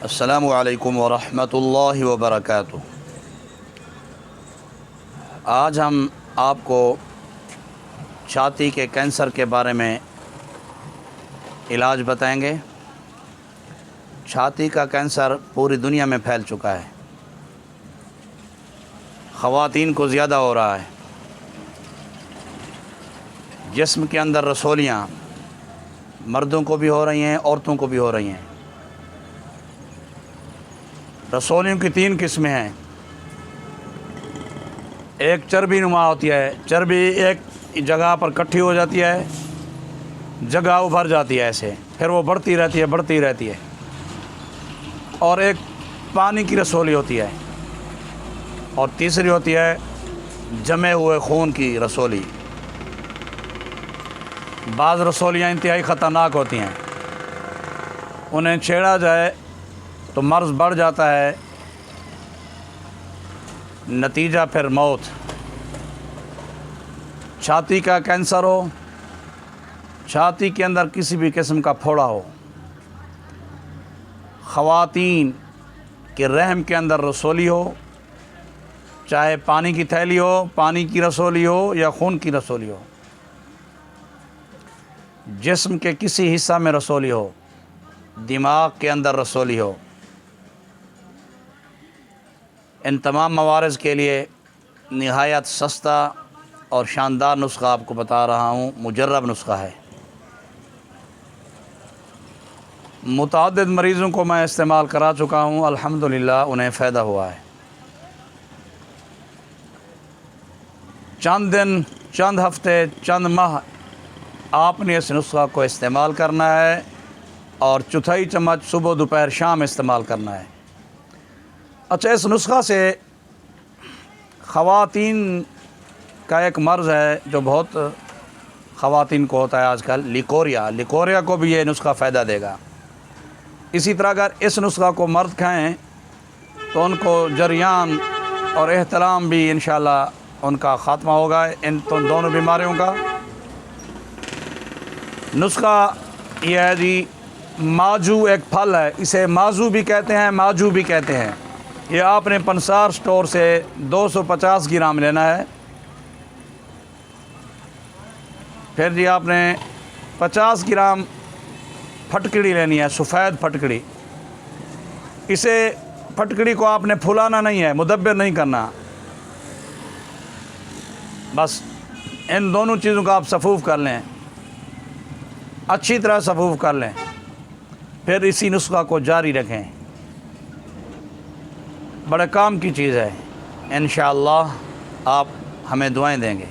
السلام علیکم ورحمۃ اللہ وبرکاتہ۔ آج ہم آپ کو چھاتی کے کینسر کے بارے میں علاج بتائیں گے۔ چھاتی کا کینسر پوری دنیا میں پھیل چکا ہے، خواتین کو زیادہ ہو رہا ہے۔ جسم کے اندر رسولیاں مردوں کو بھی ہو رہی ہیں، عورتوں کو بھی ہو رہی ہیں۔ رسولیوں کی 3 قسمیں ہیں۔ ایک چربی نما ہوتی ہے، چربی ایک جگہ پر کٹھی ہو جاتی ہے، جگہ ابھر جاتی ہے ایسے، پھر وہ بڑھتی رہتی ہے۔ اور ایک پانی کی رسولی ہوتی ہے، اور تیسری ہوتی ہے جمے ہوئے خون کی رسولی۔ بعض رسولیاں انتہائی خطرناک ہوتی ہیں، انہیں چھیڑا جائے تو مرض بڑھ جاتا ہے، نتیجہ پھر موت۔ چھاتی کا کینسر ہو، چھاتی کے اندر کسی بھی قسم کا پھوڑا ہو، خواتین کے رحم کے اندر رسولی ہو، چاہے پانی کی تھیلی ہو، پانی کی رسولی ہو یا خون کی رسولی ہو، جسم کے کسی حصہ میں رسولی ہو، دماغ کے اندر رسولی ہو، ان تمام موارض کے لیے نہایت سستا اور شاندار نسخہ آپ کو بتا رہا ہوں، مجرب نسخہ ہے۔ متعدد مریضوں کو میں استعمال کرا چکا ہوں، الحمدللہ انہیں فائدہ ہوا ہے۔ چند دن، چند ہفتے، چند ماہ آپ نے اس نسخہ کو استعمال کرنا ہے، اور 1/4 چمچ صبح دوپہر شام استعمال کرنا ہے۔ اچھا، اس نسخہ سے خواتین کا ایک مرض ہے جو بہت خواتین کو ہوتا ہے آج کل، لیکوریا کو بھی یہ نسخہ فائدہ دے گا۔ اسی طرح اگر اس نسخہ کو مرد کھائیں تو ان کو جریان اور احتلام بھی انشاءاللہ ان کا خاتمہ ہوگا، ان دونوں بیماریوں کا۔ نسخہ یہ ہے جی، ماجو ایک پھل ہے، اسے مازو بھی کہتے ہیں، ماجو بھی کہتے ہیں۔ یہ آپ نے پنسار سٹور سے 250 گرام لینا ہے۔ پھر جی آپ نے 50 گرام پھٹکڑی لینی ہے، سفید پھٹکڑی۔ اسے پھٹکڑی کو آپ نے پھلانا نہیں ہے، مدبر نہیں کرنا، بس ان دونوں چیزوں کا آپ صفوف کر لیں، اچھی طرح صفوف کر لیں، پھر اسی نسخہ کو جاری رکھیں۔ بڑے کام کی چیز ہے، انشاءاللہ آپ ہمیں دعائیں دیں گے۔